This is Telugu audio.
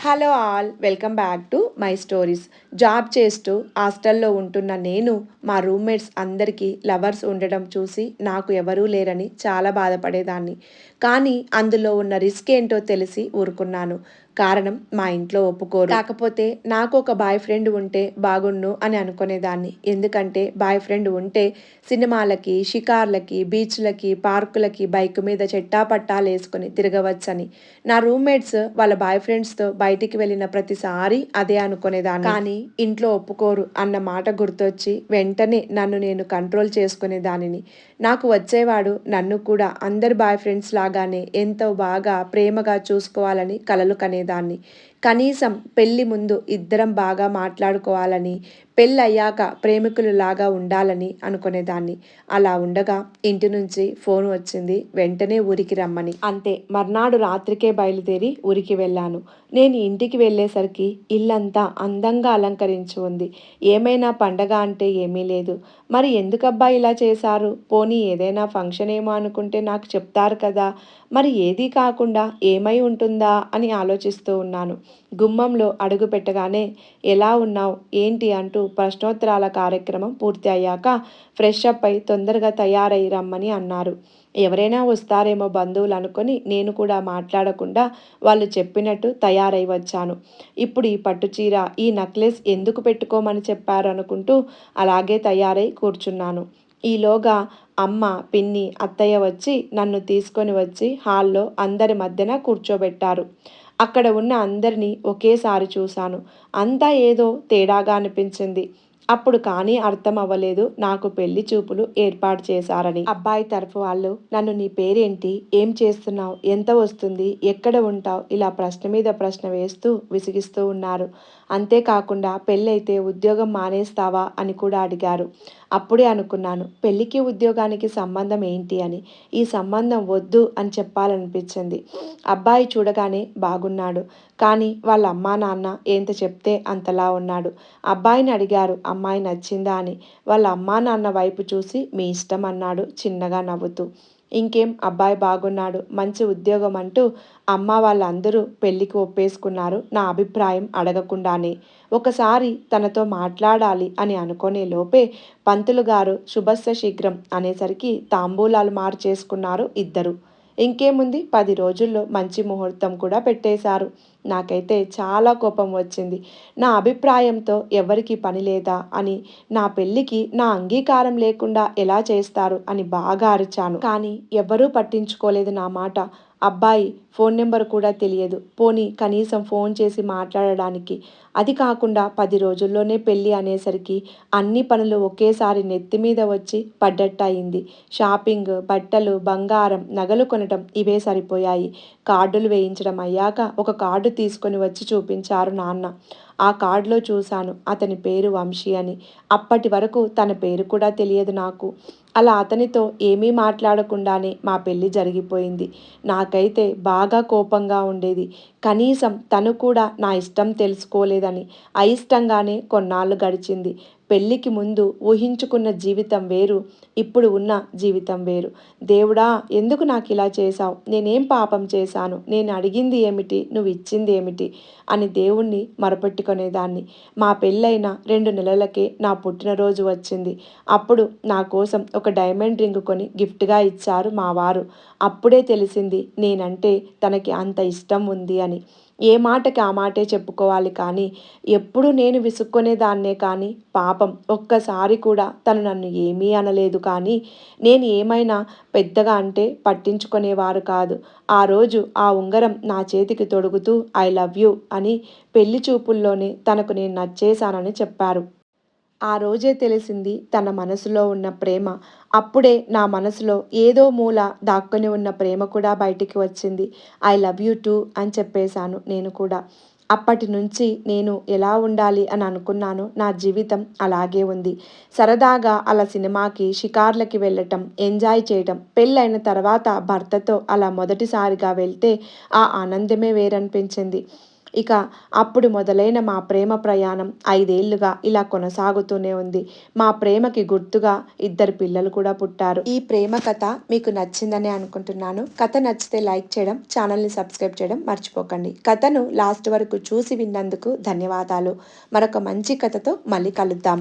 Hello all welcome back to my stories. Job చేస్తూ హాస్టల్లో ఉంటున్న నేను మా రూమ్మేట్స్ అందరికీ లవర్స్ ఉండడం చూసి నాకు ఎవరూ లేరని చాలా బాధపడేదాన్ని. కానీ అందులో ఉన్న రిస్క్ ఏంటో తెలిసి ఊరుకున్నాను. కారణం మా ఇంట్లో ఒప్పుకోరు. కాకపోతే నాకు ఒక బాయ్ ఫ్రెండ్ ఉంటే బాగుండు అని అనుకునేదాన్ని. ఎందుకంటే బాయ్ ఫ్రెండ్ ఉంటే సినిమాలకి, షికార్లకి, బీచ్లకి, పార్కులకి బైక్ మీద చెట్టాపట్టాలు వేసుకుని తిరగవచ్చని. నా రూమ్మేట్స్ వాళ్ళ బాయ్ ఫ్రెండ్స్తో బయటికి వెళ్ళిన ప్రతిసారి అదే అనుకునేదాన్ని. కానీ ఇంట్లో ఒప్పుకోరు అన్న మాట గుర్తొచ్చి వెంటనే నన్ను నేను కంట్రోల్ చేసుకునేదానిని. నాకు వచ్చేవాడు నన్ను కూడా అందరి బాయ్ ఫ్రెండ్స్ లాగానే ఎంతో బాగా ప్రేమగా చూసుకోవాలని కలలు కనేదాన్ని. కనీసం పెళ్లి ముందు ఇద్దరం బాగా మాట్లాడుకోవాలని, పెళ్ళయ్యాక ప్రేమికులలాగా ఉండాలని అనుకునేదాన్ని. అలా ఉండగా ఇంటి నుంచి ఫోన్ వచ్చింది, వెంటనే ఊరికి రమ్మని. అంతే, మర్నాడు రాత్రికే బయలుదేరి ఊరికి వెళ్ళాను. నేను ఇంటికి వెళ్ళేసరికి ఇల్లంతా అందంగా అలంకరించి ఉంది. ఏమైనా పండగ అంటే ఏమీ లేదు. మరి ఎందుకబ్బా ఇలా చేశారు? పోనీ ఏదైనా ఫంక్షన్ ఏమో అనుకుంటే నాకు చెప్తారు కదా. మరి ఏదీ కాకుండా ఏమై ఉంటుందా అని ఆలోచిస్తూ ఉన్నాను. గుమ్మంలో అడుగు పెట్టగానే ఎలా ఉన్నావు, ఏంటి అంటూ ప్రశ్నోత్తరాల కార్యక్రమం పూర్తి అయ్యాక ఫ్రెష్ అప్ అయి తొందరగా తయారై రమ్మని అన్నారు. ఎవరైనా వస్తారేమో బంధువులు అనుకొని నేను కూడా మాట్లాడకుండా వాళ్ళు చెప్పినట్టు తయారై వచ్చాను. ఇప్పుడు ఈ పట్టుచీర, ఈ నెక్లెస్ ఎందుకు పెట్టుకోమని చెప్పారు అనుకుంటూ అలాగే తయారై కూర్చున్నాను. ఈలోగా అమ్మ, పిన్ని, అత్తయ్య వచ్చి నన్ను తీసుకొని వచ్చి హాల్లో అందరి మధ్యన కూర్చోబెట్టారు. అక్కడ ఉన్న అందరినీ ఒకేసారి చూశాను. అంతా ఏదో తేడాగా అనిపించింది. అప్పుడు కానీ అర్థం అవ్వలేదు నాకు పెళ్లి చూపులు ఏర్పాటు చేశారని. అబ్బాయి తరఫు వాళ్ళు నన్ను నీ పేరేంటి, ఏం చేస్తున్నావు, ఎంత వస్తుంది, ఎక్కడ ఉంటావు ఇలా ప్రశ్న మీద ప్రశ్న వేస్తూ విసిగిస్తూ ఉన్నారు. అంతేకాకుండా పెళ్ళైతే ఉద్యోగం మానేస్తావా అని కూడా అడిగారు. అప్పుడే అనుకున్నాను, పెళ్ళికి ఉద్యోగానికి సంబంధం ఏంటి అని. ఈ సంబంధం వద్దు అని చెప్పాలనిపించింది. అబ్బాయి చూడగానే బాగున్నాడు. కానీ వాళ్ళ అమ్మా నాన్న ఎంత చెప్తే అంతలా ఉన్నాడు. అబ్బాయిని అడిగారు అమ్మాయి నచ్చిందా అని. వాళ్ళ అమ్మా నాన్న వైపు చూసి మీ ఇష్టం అన్నాడు చిన్నగా నవ్వుతూ. ఇంకేం, అబ్బాయి బాగున్నాడు, మంచి ఉద్యోగం అంటూ అమ్మ వాళ్ళందరూ పెళ్ళికి ఒప్పేసుకున్నారు నా అభిప్రాయం అడగకుండానే. ఒకసారి తనతో మాట్లాడాలి అని అనుకునే లోపే పంతులు గారు శుభస్య శీఘ్రం అనేసరికి తాంబూలాలు మార్చేసుకున్నారు ఇద్దరు. ఇంకేముంది, 10 రోజుల్లో మంచి ముహూర్తం కూడా పెట్టేశారు. నాకైతే చాలా కోపం వచ్చింది. నా అభిప్రాయంతో ఎవరికి పని లేదా అని, నా పెళ్ళికి నా అంగీకారం లేకుండా ఎలా చేస్తారు అని బాగా అరిచాను. కానీ ఎవ్వరూ పట్టించుకోలేదు నా మాట. అబ్బాయి ఫోన్ నెంబర్ కూడా తెలియదు. పోనీ కనీసం ఫోన్ చేసి మాట్లాడడానికి. అది కాకుండా 10 రోజుల్లోనే పెళ్ళి అనేసరికి అన్ని పనులు ఒకేసారి నెత్తి మీద వచ్చి పడ్డట్టయింది. షాపింగ్, బట్టలు, బంగారం, నగలు కొనటం ఇవే సరిపోయాయి. కార్డులు వేయించడం అయ్యాక ఒక కార్డు తీసుకొని వచ్చి చూపించారు నాన్న. ఆ కార్డులో చూశాను అతని పేరు వంశీ అని. అప్పటి వరకు తన పేరు కూడా తెలియదు నాకు. అలా అతనితో ఏమీ మాట్లాడకుండానే మా పెళ్ళి జరిగిపోయింది. నాకైతే బాగా కోపంగా ఉండేది. కనీసం తను కూడా నా ఇష్టం తెలుసుకోలేదని. అయిష్టంగానే కొన్నాళ్ళు గడిచింది. పెళ్ళికి ముందు ఊహించుకున్న జీవితం వేరు, ఇప్పుడు ఉన్న జీవితం వేరు. దేవుడా, ఎందుకు నాకు ఇలా చేశావు? నేనేం పాపం చేశాను? నేను అడిగింది ఏమిటి, నువ్వు ఇచ్చింది ఏమిటి అని దేవుణ్ణి మొరపెట్టుకునేదాన్ని. మా పెళ్ళైన 2 నెలలకే నా పుట్టినరోజు వచ్చింది. అప్పుడు నా కోసం ఒక డైమండ్ రింగ్ కొని గిఫ్ట్గా ఇచ్చారు మా వారు. అప్పుడే తెలిసింది నేనంటే తనకి అంత ఇష్టం ఉంది అని. ఏ మాటకి ఆ మాటే చెప్పుకోవాలి కానీ ఎప్పుడు నేను విసుక్కునేదాన్నే కానీ పాపం ఒక్కసారి కూడా తను నన్ను ఏమీ అనలేదు. కానీ నేను ఏమైనా పెద్దగా అంటే పట్టించుకునేవారు కాదు. ఆ రోజు ఆ ఉంగరం నా చేతికి తొడుగుతూ ఐ లవ్ యూ అని పెళ్లి చూపుల్లోనే తనకు నేను నచ్చేశానని చెప్పారు. ఆ రోజే తెలిసింది తన మనసులో ఉన్న ప్రేమ. అప్పుడే నా మనసులో ఏదో మూల దాక్కుని ఉన్న ప్రేమ కూడా బయటికి వచ్చింది. ఐ లవ్ యూ టూ అని చెప్పేశాను నేను కూడా. అప్పటి నుంచి నేను ఎలా ఉండాలి అని అనుకున్నానో నా జీవితం అలాగే ఉంది. సరదాగా అలా సినిమాకి, షికార్లకి వెళ్ళటం, ఎంజాయ్ చేయటం. పెళ్ళైన తర్వాత భర్తతో అలా మొదటిసారిగా వెళ్తే ఆ ఆనందమే వేరనిపించింది. ఇక అప్పుడు మొదలైన మా ప్రేమ ప్రయాణం 5 ఏళ్లుగా ఇలా కొనసాగుతూనే ఉంది. మా ప్రేమకి గుర్తుగా 2 పిల్లలు కూడా పుట్టారు. ఈ ప్రేమ కథ మీకు నచ్చిందని అనుకుంటున్నాను. కథ నచ్చితే లైక్ చేయడం, ఛానల్‌ని సబ్స్క్రైబ్ చేయడం మర్చిపోకండి. కథను లాస్ట్ వరకు చూసి విన్నందుకు ధన్యవాదాలు. మరొక మంచి కథతో మళ్ళీ కలుద్దాం.